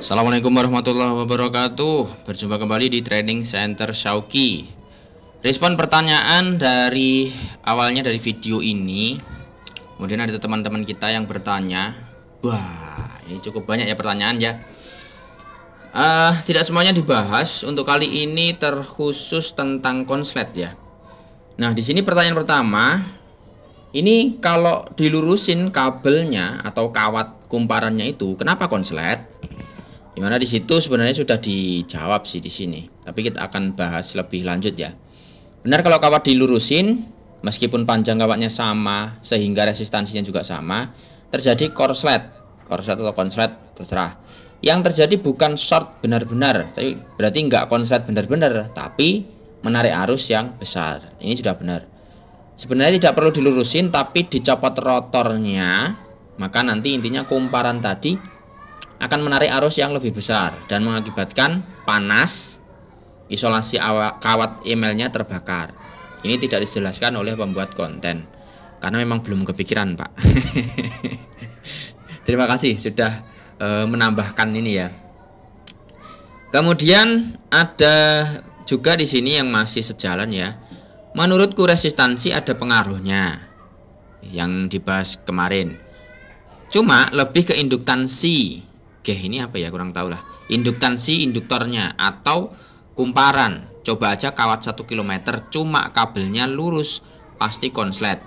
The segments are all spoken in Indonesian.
Assalamualaikum warahmatullahi wabarakatuh. Berjumpa kembali di Training Center Syauqi. Respon pertanyaan dari awalnya dari video ini. Kemudian ada teman-teman kita yang bertanya. Wah, ini cukup banyak ya pertanyaan ya. Tidak semuanya dibahas. Untuk kali ini terkhusus tentang konslet ya. Nah, di sini pertanyaan pertama. Ini kalau dilurusin kabelnya atau kawat kumparannya itu, kenapa konslet? Dimana di situ sebenarnya sudah dijawab sih di sini, tapi kita akan bahas lebih lanjut ya. Benar kalau kawat dilurusin, meskipun panjang kawatnya sama sehingga resistansinya juga sama, terjadi korslet atau konslet terserah. Yang terjadi bukan short benar-benar, tapi berarti nggak konslet benar-benar, tapi menarik arus yang besar. Ini sudah benar. Sebenarnya tidak perlu dilurusin, tapi dicopot rotornya, maka nanti intinya kumparan tadi akan menarik arus yang lebih besar dan mengakibatkan panas, isolasi kawat emailnya terbakar. Ini tidak dijelaskan oleh pembuat konten karena memang belum kepikiran, Pak. Terima kasih sudah menambahkan ini ya. Kemudian ada juga di sini yang masih sejalan ya. Menurutku resistansi ada pengaruhnya yang dibahas kemarin. Cuma lebih ke induktansi. Oke, ini apa ya, kurang tahu lah. Induktansi induktornya atau kumparan. Coba aja kawat 1 km cuma kabelnya lurus, pasti konslet.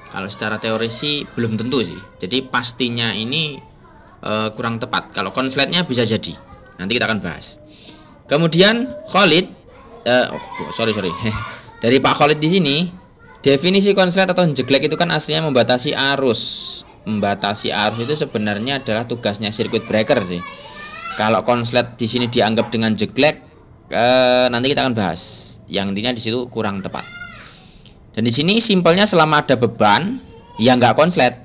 Kalau secara teori sih belum tentu sih. Jadi pastinya ini kurang tepat. Kalau konsletnya bisa jadi. Nanti kita akan bahas. Kemudian Khalid sorry. Dari Pak Khalid di sini, definisi konslet atau jeglek itu kan aslinya membatasi arus. Membatasi arus itu sebenarnya adalah tugasnya circuit breaker sih. Kalau konslet di sini dianggap dengan jeglek, nanti kita akan bahas. Yang intinya di situ kurang tepat. Dan di sini simpelnya selama ada beban, ya nggak konslet.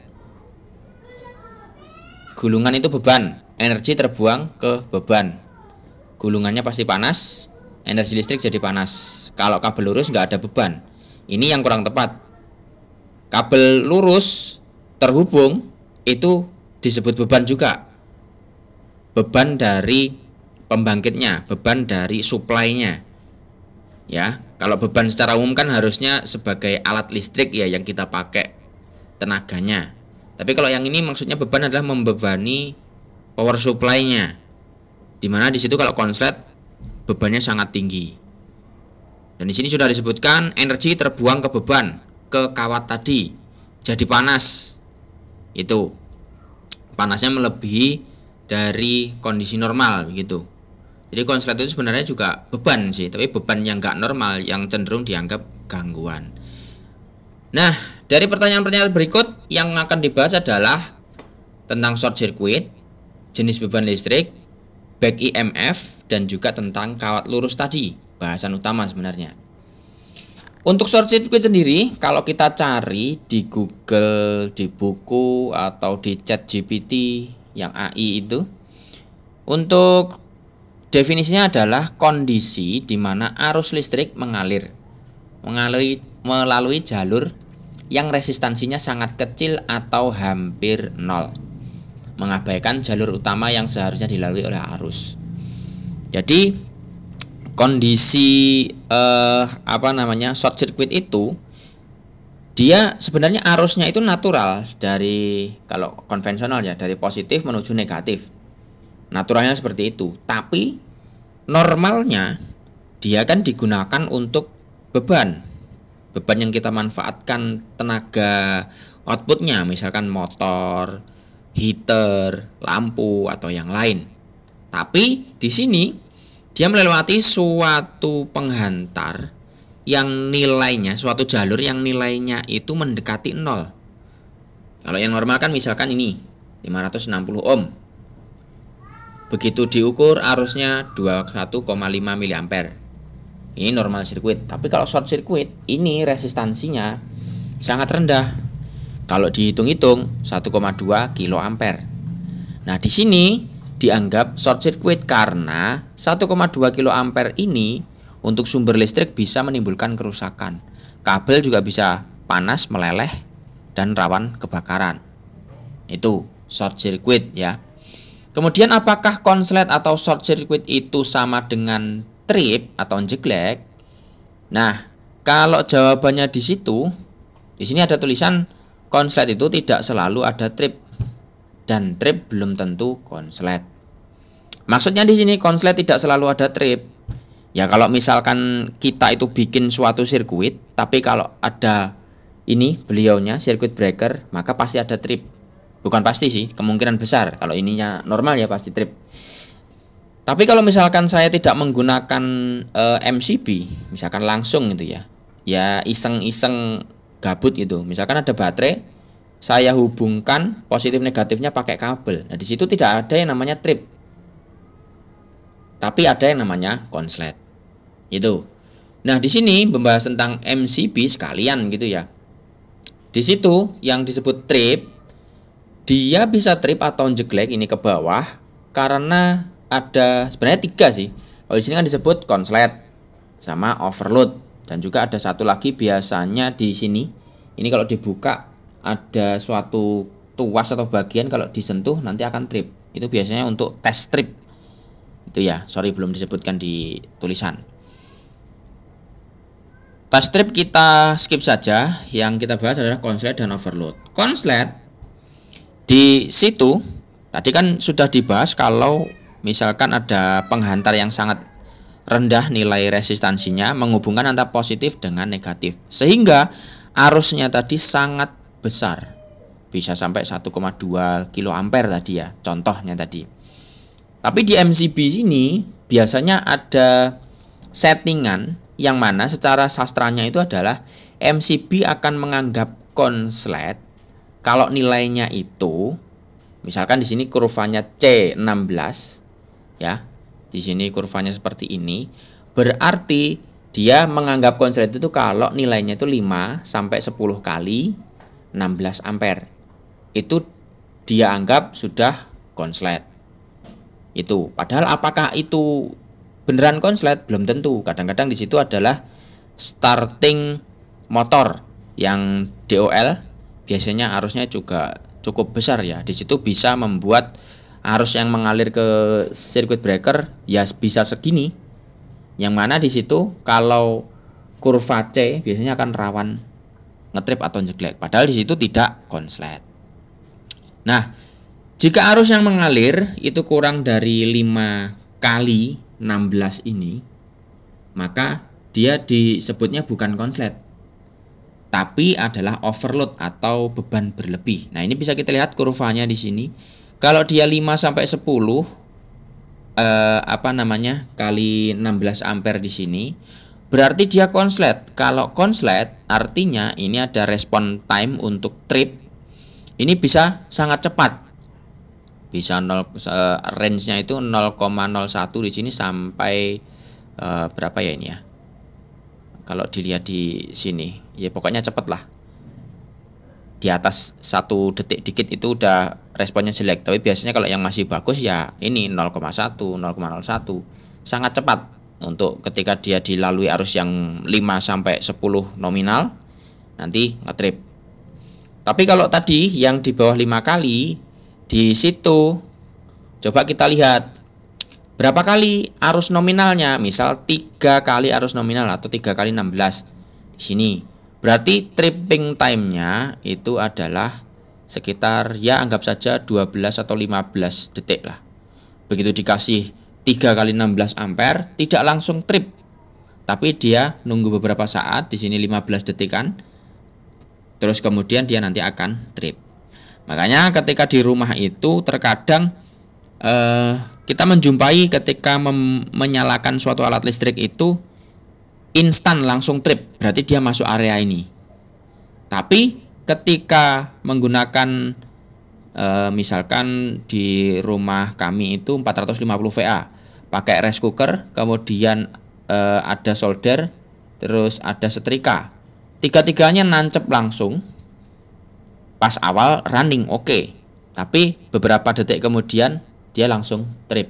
Gulungan itu beban, energi terbuang ke beban. Gulungannya pasti panas, energi listrik jadi panas. Kalau kabel lurus nggak ada beban. Ini yang kurang tepat. Kabel lurus terhubung itu disebut beban juga. Beban dari pembangkitnya, beban dari supply-nya. Ya, kalau beban secara umum kan harusnya sebagai alat listrik ya yang kita pakai tenaganya. Tapi kalau yang ini maksudnya beban adalah membebani power supply-nya. Dimana di situ kalau konslet bebannya sangat tinggi. Dan di sini sudah disebutkan energi terbuang ke beban, ke kawat tadi. Jadi panas. Itu panasnya melebihi dari kondisi normal begitu. Jadi konslet itu sebenarnya juga beban sih, tapi beban yang nggak normal yang cenderung dianggap gangguan. Nah, dari pertanyaan-pertanyaan berikut yang akan dibahas adalah tentang short circuit, jenis beban listrik, back EMF, dan juga tentang kawat lurus tadi, bahasan utama sebenarnya. Untuk short circuit sendiri, kalau kita cari di Google, di buku, atau di ChatGPT yang AI itu, untuk definisinya adalah kondisi di mana arus listrik mengalir melalui jalur yang resistansinya sangat kecil atau hampir nol, mengabaikan jalur utama yang seharusnya dilalui oleh arus. Jadi kondisi short circuit itu dia sebenarnya arusnya itu natural dari kalau konvensional ya, dari positif menuju negatif. Naturalnya seperti itu. Tapi normalnya dia kan digunakan untuk beban yang kita manfaatkan tenaga outputnya, misalkan motor, heater, lampu atau yang lain. Tapi di sini dia melewati suatu penghantar yang nilainya, suatu jalur yang nilainya itu mendekati 0. Kalau yang normal kan misalkan ini 560 ohm. Begitu diukur arusnya 21,5 mA. Ini normal sirkuit. Tapi kalau short circuit ini resistansinya sangat rendah. Kalau dihitung-hitung 1,2 kA. Nah, di sini dianggap short circuit karena 1,2 kA ini untuk sumber listrik bisa menimbulkan kerusakan. Kabel juga bisa panas, meleleh, dan rawan kebakaran. Itu short circuit ya. Kemudian apakah konslet atau short circuit itu sama dengan trip atau jeglek? Nah, kalau jawabannya di situ, di sini ada tulisan konslet itu tidak selalu ada trip dan trip belum tentu konslet. Maksudnya di sini konslet tidak selalu ada trip. Ya kalau misalkan kita itu bikin suatu sirkuit, tapi kalau ada ini beliaunya circuit breaker, maka pasti ada trip. Bukan pasti sih, kemungkinan besar. Kalau ininya normal ya pasti trip. Tapi kalau misalkan saya tidak menggunakan MCB, misalkan langsung gitu ya, ya iseng-iseng gabut gitu. Misalkan ada baterai, saya hubungkan positif negatifnya pakai kabel. Nah di situ tidak ada yang namanya trip, tapi ada yang namanya konslet. Itu. Nah di sini membahas tentang MCB sekalian gitu ya. Di situ yang disebut trip, dia bisa trip atau jeglek ini ke bawah karena ada sebenarnya 3 sih. Kalau di sini kan disebut konslet sama overload dan juga ada satu lagi biasanya di sini. Ini kalau dibuka ada suatu tuas atau bagian kalau disentuh nanti akan trip. Itu biasanya untuk tes trip. Itu ya, sorry belum disebutkan di tulisan. Tes trip kita skip saja. Yang kita bahas adalah konslet dan overload. Konslet di situ tadi kan sudah dibahas kalau misalkan ada penghantar yang sangat rendah nilai resistansinya menghubungkan antara positif dengan negatif sehingga arusnya tadi sangat besar, bisa sampai 1,2 kilo ampere tadi ya contohnya tadi. Tapi di MCB ini biasanya ada settingan yang mana secara sastranya itu adalah MCB akan menganggap konslet kalau nilainya itu, misalkan di sini kurvanya C16, ya, di sini kurvanya seperti ini, berarti dia menganggap konslet itu kalau nilainya itu 5 sampai 10 kali 16 ampere. Itu dia anggap sudah konslet. Itu. Padahal apakah itu beneran konslet? Belum tentu. Kadang-kadang di situ adalah starting motor yang DOL. Biasanya arusnya juga cukup besar ya. Di situ bisa membuat arus yang mengalir ke circuit breaker ya bisa segini. Yang mana di situ kalau kurva C biasanya akan rawan ngetrip atau jeglek. Padahal di situ tidak konslet. Nah, jika arus yang mengalir itu kurang dari 5 kali 16 ini, maka dia disebutnya bukan konslet, tapi adalah overload atau beban berlebih. Nah, ini bisa kita lihat kurvanya di sini. Kalau dia 5 sampai 10 kali 16 ampere di sini, berarti dia konslet. Kalau konslet artinya ini ada respon time untuk trip. Ini bisa sangat cepat. Bisa range-nya itu 0,01 di sini sampai berapa ya ini ya? Kalau dilihat di sini, ya pokoknya cepet lah. Di atas 1 detik dikit itu udah responnya jelek. Tapi biasanya kalau yang masih bagus ya ini 0,1, 0,01. Sangat cepat untuk ketika dia dilalui arus yang 5 sampai 10 nominal nanti ngetrip. Tapi kalau tadi yang di bawah 5 kali di situ coba kita lihat berapa kali arus nominalnya, misal 3 kali arus nominal atau 3 kali 16 di sini. Berarti tripping time-nya itu adalah sekitar ya anggap saja 12 atau 15 detik lah. Begitu dikasih 3 kali 16 ampere tidak langsung trip. Tapi dia nunggu beberapa saat, di sini 15 detikan. Terus kemudian dia nanti akan trip. Makanya ketika di rumah itu terkadang kita menjumpai ketika menyalakan suatu alat listrik itu instan langsung trip, berarti dia masuk area ini. Tapi ketika menggunakan misalkan di rumah kami itu 450 VA pakai rice cooker, kemudian ada solder, terus ada setrika, tiga-tiganya nancep langsung. Pas awal running oke, tapi beberapa detik kemudian dia langsung trip.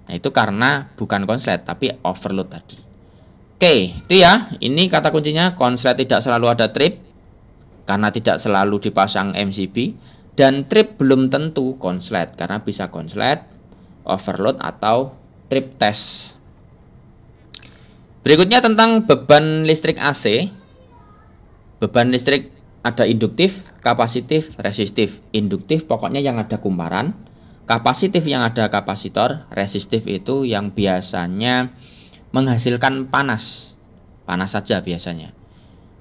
Nah itu karena bukan konslet tapi overload tadi. Oke, itu ya. Ini kata kuncinya, konslet tidak selalu ada trip karena tidak selalu dipasang MCB. Dan trip belum tentu konslet, karena bisa konslet, overload, atau trip test. Berikutnya tentang beban listrik AC. Beban listrik ada induktif, kapasitif, resistif. Induktif pokoknya yang ada kumparan, kapasitif yang ada kapasitor, resistif itu yang biasanya menghasilkan panas. Panas saja biasanya.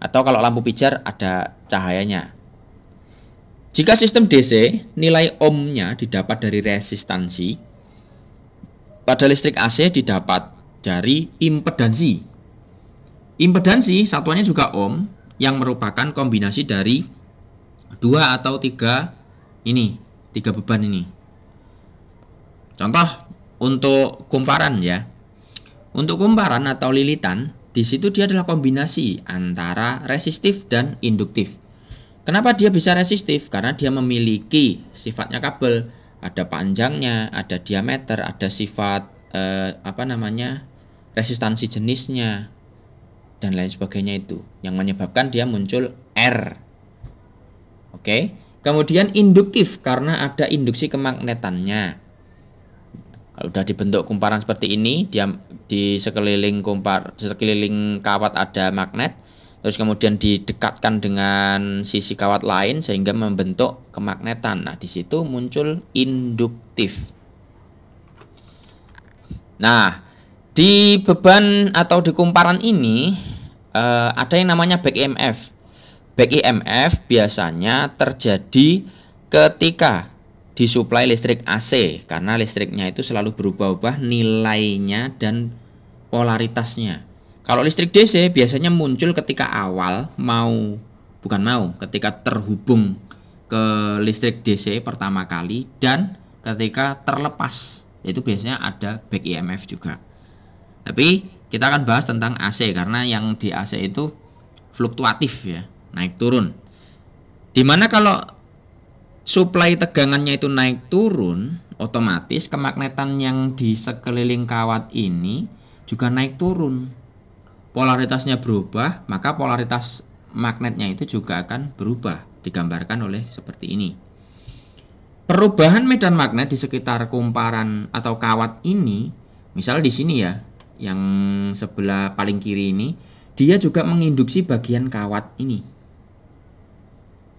Atau kalau lampu pijar ada cahayanya. Jika sistem DC, nilai ohmnya didapat dari resistansi. Pada listrik AC didapat dari impedansi. Impedansi satuannya juga ohm, yang merupakan kombinasi dari 2 atau 3 beban ini. Contoh untuk kumparan ya. Untuk kumparan atau lilitan, di situ dia adalah kombinasi antara resistif dan induktif. Kenapa dia bisa resistif? Karena dia memiliki sifatnya kabel, ada panjangnya, ada diameter, ada sifat resistansi jenisnya dan lain sebagainya, itu yang menyebabkan dia muncul R. Oke. Kemudian induktif karena ada induksi kemagnetannya. Kalau sudah dibentuk kumparan seperti ini, dia di sekeliling kawat ada magnet. Terus kemudian didekatkan dengan sisi kawat lain sehingga membentuk kemagnetan. Nah, di situ muncul induktif. Nah, di beban atau di kumparan ini ada yang namanya back EMF. Back EMF biasanya terjadi ketika disuplai listrik AC, karena listriknya itu selalu berubah-ubah nilainya dan polaritasnya. Kalau listrik DC biasanya muncul ketika ketika terhubung ke listrik DC pertama kali dan ketika terlepas, itu biasanya ada back EMF juga. Tapi kita akan bahas tentang AC karena yang di AC itu fluktuatif ya, naik turun. Dimana kalau suplai tegangannya itu naik turun, otomatis kemagnetan yang di sekeliling kawat ini juga naik turun. Polaritasnya berubah, maka polaritas magnetnya itu juga akan berubah, digambarkan oleh seperti ini. Perubahan medan magnet di sekitar kumparan atau kawat ini, misal di sini ya, yang sebelah paling kiri ini, dia juga menginduksi bagian kawat ini.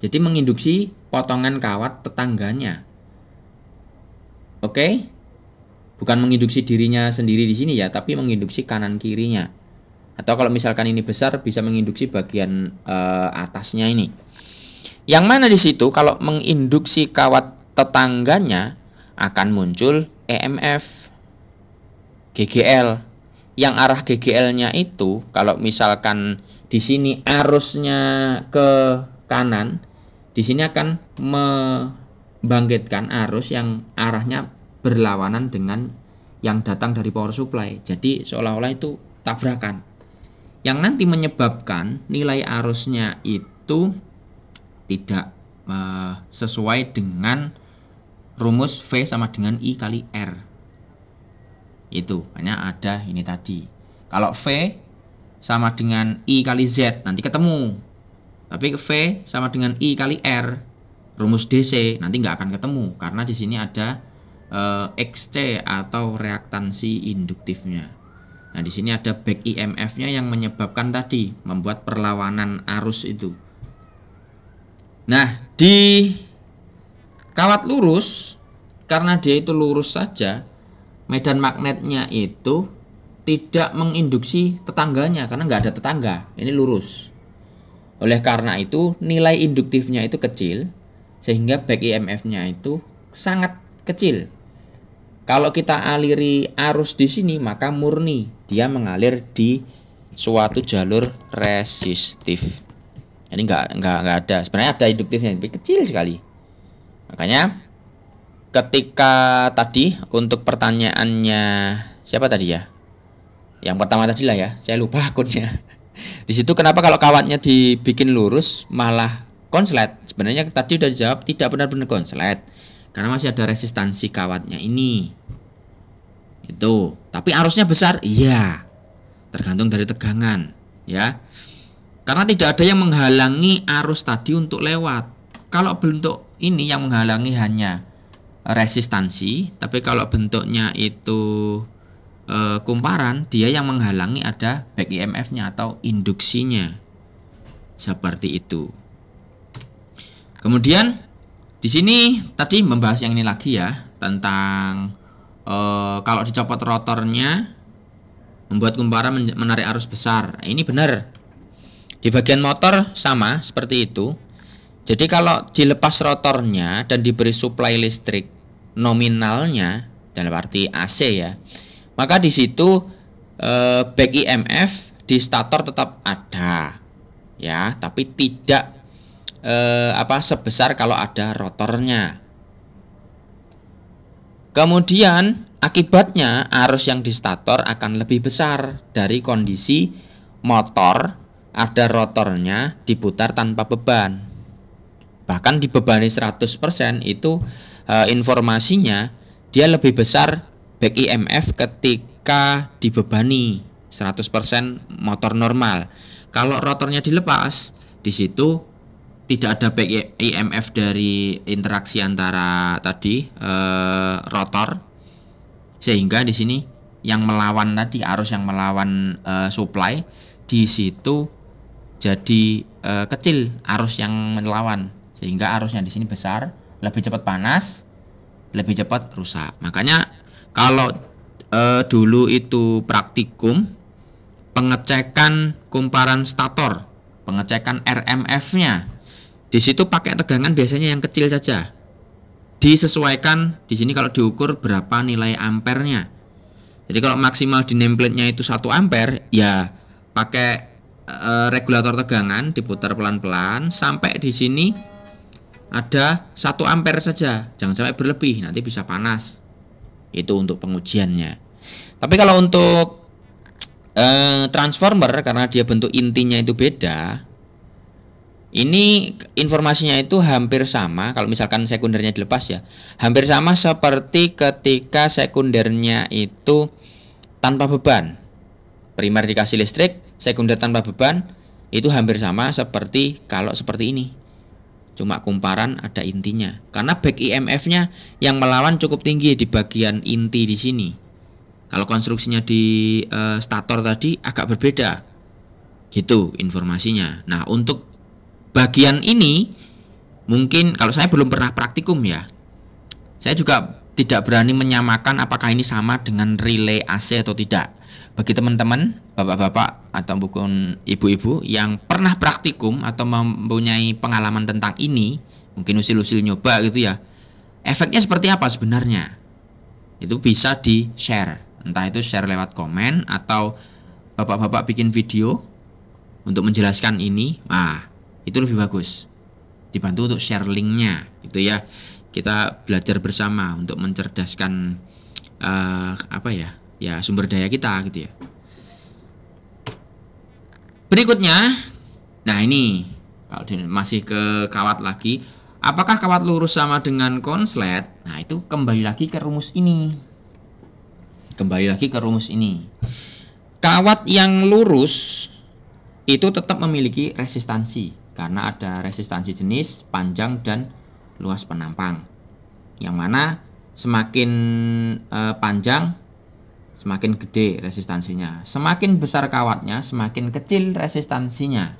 Jadi menginduksi potongan kawat tetangganya. Oke? Bukan menginduksi dirinya sendiri di sini ya, tapi menginduksi kanan kirinya. Atau kalau misalkan ini besar, bisa menginduksi bagian atasnya ini. Yang mana di situ kalau menginduksi kawat tetangganya akan muncul EMF, GGL. Yang arah GGL-nya itu kalau misalkan di sini arusnya ke kanan, di sini akan membangkitkan arus yang arahnya berlawanan dengan yang datang dari power supply. Jadi seolah-olah itu tabrakan. Yang nanti menyebabkan nilai arusnya itu tidak sesuai dengan rumus V sama dengan I kali R. Itu hanya ada ini tadi. Kalau V sama dengan I kali Z nanti ketemu. Tapi V sama dengan I kali R, rumus DC nanti nggak akan ketemu karena di sini ada XC atau reaktansi induktifnya. Nah, di sini ada back EMF-nya yang menyebabkan tadi membuat perlawanan arus itu. Nah, di kawat lurus, karena dia itu lurus saja, medan magnetnya itu tidak menginduksi tetangganya karena nggak ada tetangga. Ini lurus. Oleh karena itu, nilai induktifnya itu kecil, sehingga back EMF-nya itu sangat kecil. Kalau kita aliri arus di sini, maka murni dia mengalir di suatu jalur resistif. Ini nggak ada. Sebenarnya ada induktifnya, tapi kecil sekali. Makanya ketika tadi untuk pertanyaannya siapa tadi ya? Yang pertama tadi lah ya, saya lupa akunnya. Di situ kenapa kalau kawatnya dibikin lurus malah konslet? Sebenarnya tadi udah dijawab tidak benar-benar konslet. Karena masih ada resistansi kawatnya ini. Itu. Tapi arusnya besar? Iya. Tergantung dari tegangan, ya. Karena tidak ada yang menghalangi arus tadi untuk lewat. Kalau bentuk ini yang menghalangi hanya resistansi, tapi kalau bentuknya itu kumparan, dia yang menghalangi ada back EMF-nya atau induksinya. Seperti itu. Kemudian di sini tadi membahas yang ini lagi ya, tentang kalau dicopot rotornya membuat kumparan menarik arus besar. Ini benar. Di bagian motor sama seperti itu. Jadi kalau dilepas rotornya dan diberi suplai listrik nominalnya dalam arti AC ya, maka di situ back EMF di stator tetap ada ya, tapi tidak sebesar kalau ada rotornya. Kemudian akibatnya arus yang di stator akan lebih besar dari kondisi motor ada rotornya diputar tanpa beban. Bahkan dibebani 100% itu informasinya dia lebih besar back EMF ketika dibebani 100% motor normal. Kalau rotornya dilepas, di situ tidak ada back EMF dari interaksi antara tadi rotor, sehingga di sini yang melawan tadi arus yang melawan supply di situ jadi kecil arus yang melawan, sehingga arusnya di sini besar, lebih cepat panas, lebih cepat rusak. Makanya kalau dulu itu praktikum pengecekan kumparan stator, pengecekan RMF-nya, di situ pakai tegangan biasanya yang kecil saja. Disesuaikan di sini kalau diukur berapa nilai ampernya. Jadi kalau maksimal di nameplate-nya itu 1 ampere, ya pakai regulator tegangan diputar pelan-pelan sampai di sini ada 1 ampere saja, jangan sampai berlebih, nanti bisa panas. Itu untuk pengujiannya. Tapi kalau untuk transformer, karena dia bentuk intinya itu beda, ini informasinya itu hampir sama. Kalau misalkan sekundernya dilepas ya, hampir sama seperti ketika sekundernya itu tanpa beban. Primer dikasih listrik, sekunder tanpa beban, itu hampir sama seperti kalau seperti ini. Cuma kumparan ada intinya. Karena back EMF-nya yang melawan cukup tinggi di bagian inti di sini. Kalau konstruksinya di stator tadi agak berbeda. Gitu informasinya. Nah, untuk bagian ini mungkin kalau saya belum pernah praktikum ya, saya juga tidak berani menyamakan apakah ini sama dengan relay AC atau tidak. Bagi teman-teman, bapak-bapak atau bukan ibu-ibu yang pernah praktikum atau mempunyai pengalaman tentang ini, mungkin usil-usil nyoba gitu ya, efeknya seperti apa sebenarnya, itu bisa di-share. Entah itu share lewat komen atau bapak-bapak bikin video untuk menjelaskan ini. Nah, itu lebih bagus, dibantu untuk share linknya gitu ya. Kita belajar bersama untuk mencerdaskan sumber daya kita gitu ya. Berikutnya, nah ini kalau masih ke kawat lagi, apakah kawat lurus sama dengan konslet? Nah, itu kembali lagi ke rumus ini. Kawat yang lurus itu tetap memiliki resistansi karena ada resistansi jenis, panjang, dan luas penampang. Yang mana semakin panjang semakin gede resistansinya, semakin besar kawatnya semakin kecil resistansinya.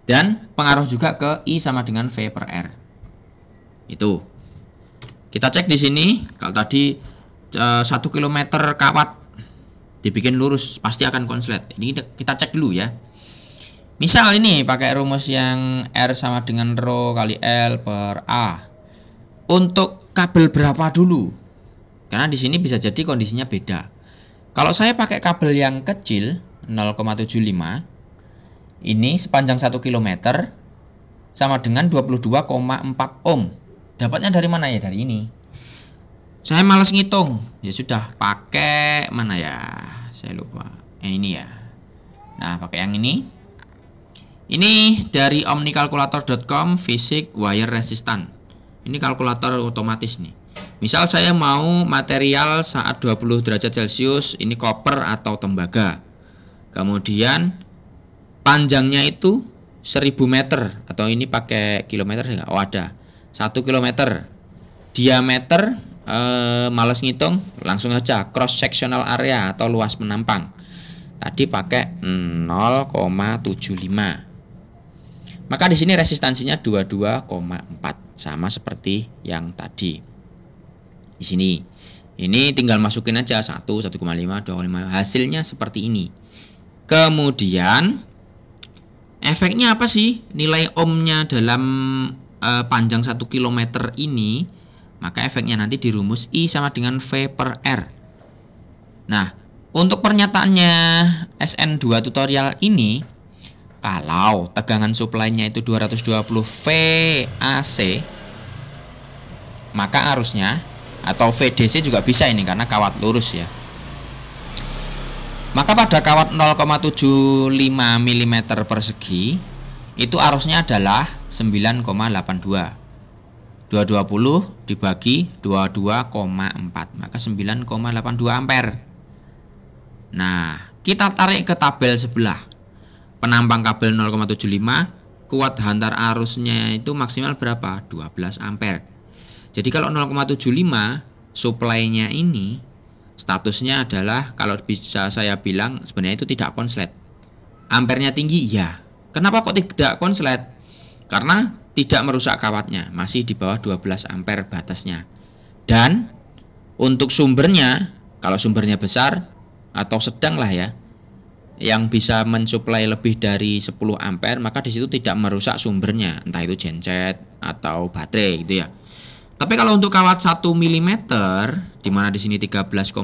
Dan pengaruh juga ke I sama dengan V per R. Itu kita cek di sini. Kalau tadi 1 km kawat dibikin lurus pasti akan konslet. Ini kita cek dulu ya. Misal ini pakai rumus yang R sama dengan rho kali L per A. Untuk kabel berapa dulu? Karena di sini bisa jadi kondisinya beda. Kalau saya pakai kabel yang kecil 0,75, ini sepanjang 1 km sama dengan 22,4 ohm. Dapatnya dari mana ya? Dari ini. Saya malas ngitung. Ya sudah, pakai mana ya? Saya lupa. Ini ya. Nah, pakai yang ini. Ini dari omnikalkulator.com, fisik wire resistant. Ini kalkulator otomatis nih. Misal saya mau material saat 20 derajat Celcius, ini koper atau tembaga. Kemudian panjangnya itu 1000 meter, atau ini pakai kilometer enggak? Oh, ada. 1 km. Diameter males ngitung, langsung aja cross sectional area atau luas penampang. Tadi pakai 0,75. Maka di sini resistansinya 22,4, sama seperti yang tadi. Di sini. Ini tinggal masukin aja 1, 1,5, 2,5. Hasilnya seperti ini. Kemudian efeknya apa sih? Nilai ohmnya dalam panjang 1 km ini, maka efeknya nanti dirumus I sama dengan V per R. Nah, untuk pernyataannya SN2 tutorial ini, kalau tegangan supply-nya itu 220 VAC, maka arusnya atau VDC juga bisa ini karena kawat lurus ya. Maka pada kawat 0,75 mm persegi itu arusnya adalah 9,82. 220 dibagi 22,4, maka 9,82 ampere. Nah, kita tarik ke tabel sebelah. Penampang kabel 0,75, kuat hantar arusnya itu maksimal berapa? 12 ampere. Jadi kalau 0,75 supply-nya ini statusnya adalah, kalau bisa saya bilang sebenarnya itu tidak konslet. Ampernya tinggi ya. Kenapa kok tidak konslet? Karena tidak merusak kawatnya, masih di bawah 12 ampere batasnya. Dan untuk sumbernya, kalau sumbernya besar atau sedang lah ya, yang bisa mensuplai lebih dari 10 ampere, maka di situ tidak merusak sumbernya, entah itu genset atau baterai gitu ya. Tapi kalau untuk kawat 1 mm, di mana di sini 13,09,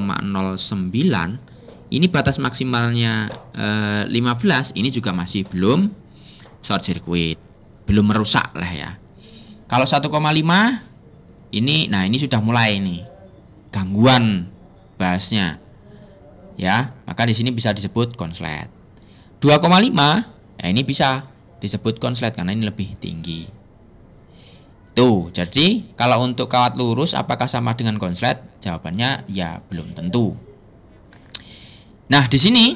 ini batas maksimalnya 15, ini juga masih belum short circuit, belum merusak lah ya. Kalau 1,5 ini, nah ini sudah mulai nih gangguan bahasnya. Ya, maka di sini bisa disebut konslet. 2,5 ya ini bisa disebut konslet karena ini lebih tinggi. Tuh, jadi kalau untuk kawat lurus apakah sama dengan konslet? Jawabannya ya belum tentu. Nah, di sini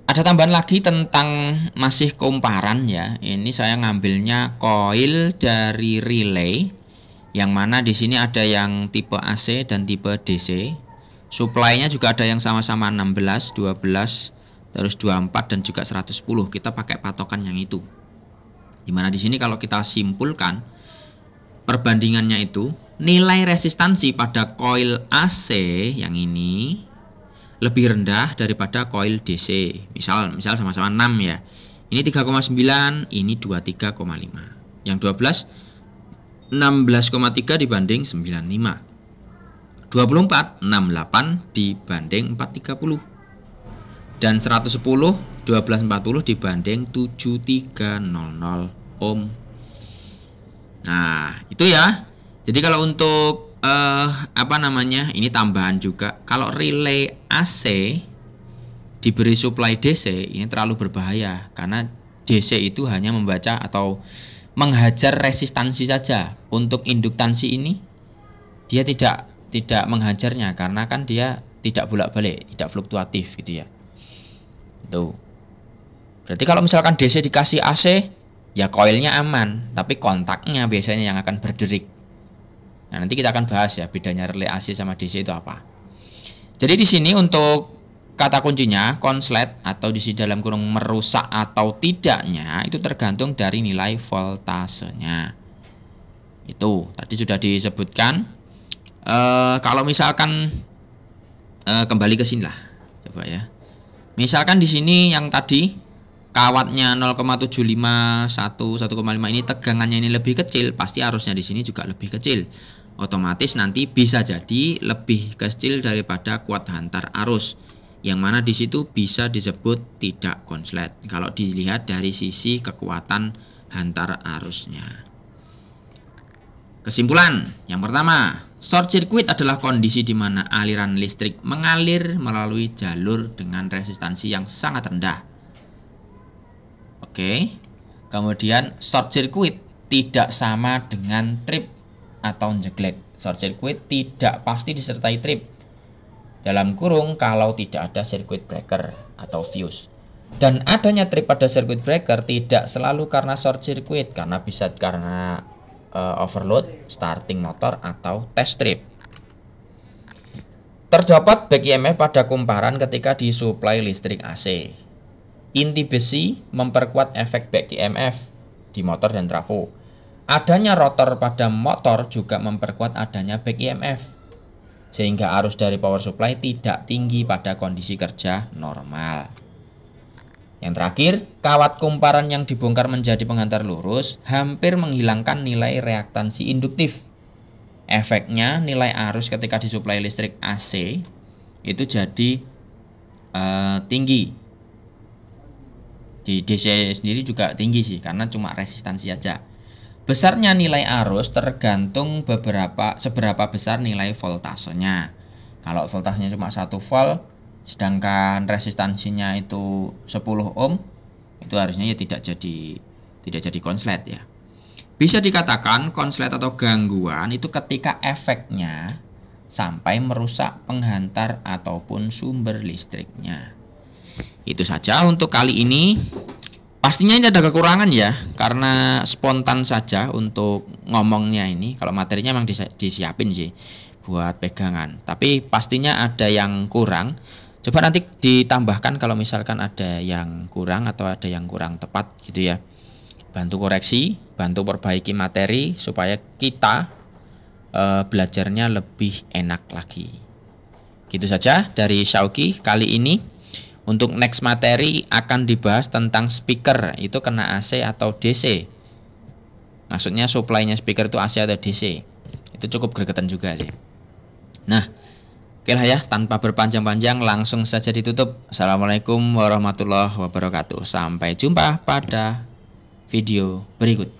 ada tambahan lagi tentang masih kumparan ya. Ini saya ngambilnya koil dari relay, yang mana di sini ada yang tipe AC dan tipe DC. Supply-nya juga ada yang sama-sama 16, 12, terus 24 dan juga 110. Kita pakai patokan yang itu. Dimana di sini kalau kita simpulkan perbandingannya itu, nilai resistansi pada koil AC yang ini lebih rendah daripada koil DC. Misal sama-sama 6 ya. Ini 3,9, ini 23,5. Yang 12 16,3 dibanding 95. 24 68 dibanding 430. Dan 110 1240 dibanding 7300 ohm. Nah, itu ya. Jadi kalau untuk ini tambahan juga. Kalau relay AC diberi supply DC, ini terlalu berbahaya karena DC itu hanya membaca atau menghajar resistansi saja. Untuk induktansi ini dia tidak menghajarnya karena kan dia tidak bolak-balik, tidak fluktuatif gitu ya. Tuh. Berarti kalau misalkan DC dikasih AC, ya koilnya aman, tapi kontaknya biasanya yang akan berderik. Nah, nanti kita akan bahas ya bedanya relay AC sama DC itu apa. Jadi di sini untuk kata kuncinya konslet atau di sini dalam kurung merusak atau tidaknya itu tergantung dari nilai voltasenya. Itu tadi sudah disebutkan. Kalau misalkan kembali ke sini lah, coba ya. Misalkan di sini yang tadi kawatnya 0,75 1,5 ini tegangannya ini lebih kecil, pasti arusnya di sini juga lebih kecil. Otomatis nanti bisa jadi lebih kecil daripada kuat hantar arus, yang mana di situ bisa disebut tidak konslet kalau dilihat dari sisi kekuatan hantar arusnya. Kesimpulan yang pertama, short circuit adalah kondisi di mana aliran listrik mengalir melalui jalur dengan resistansi yang sangat rendah. Oke. Kemudian short circuit tidak sama dengan trip atau jeglek. Short circuit tidak pasti disertai trip. Dalam kurung kalau tidak ada circuit breaker atau fuse. Dan adanya trip pada circuit breaker tidak selalu karena short circuit, karena bisa karena overload, starting motor, atau test strip. Terdapat back EMF pada kumparan ketika disuplai listrik AC. Inti besi memperkuat efek back EMF di motor dan trafo. Adanya rotor pada motor juga memperkuat adanya back EMF, sehingga arus dari power supply tidak tinggi pada kondisi kerja normal. Yang terakhir, kawat kumparan yang dibongkar menjadi penghantar lurus hampir menghilangkan nilai reaktansi induktif. Efeknya nilai arus ketika disuplai listrik AC itu jadi tinggi. Di DC sendiri juga tinggi sih, karena cuma resistansi aja. Besarnya nilai arus tergantung seberapa besar nilai voltasenya. Kalau voltasenya cuma 1 volt, sedangkan resistansinya itu 10 ohm, itu harusnya ya tidak jadi konslet ya. Bisa dikatakan konslet atau gangguan itu ketika efeknya sampai merusak penghantar ataupun sumber listriknya. Itu saja untuk kali ini. Pastinya ini ada kekurangan ya, karena spontan saja untuk ngomongnya ini. Kalau materinya memang disiapin sih buat pegangan, tapi pastinya ada yang kurang. Coba nanti ditambahkan kalau misalkan ada yang kurang atau ada yang kurang tepat gitu ya. Bantu koreksi, bantu perbaiki materi supaya kita belajarnya lebih enak lagi. Gitu saja dari Syauqi kali ini. Untuk next materi akan dibahas tentang speaker, itu kena AC atau DC. Maksudnya supply-nya speaker itu AC atau DC. Itu cukup gregetan juga sih. Nah, oke lah ya, tanpa berpanjang-panjang langsung saja ditutup. Assalamualaikum warahmatullahi wabarakatuh. Sampai jumpa pada video berikut.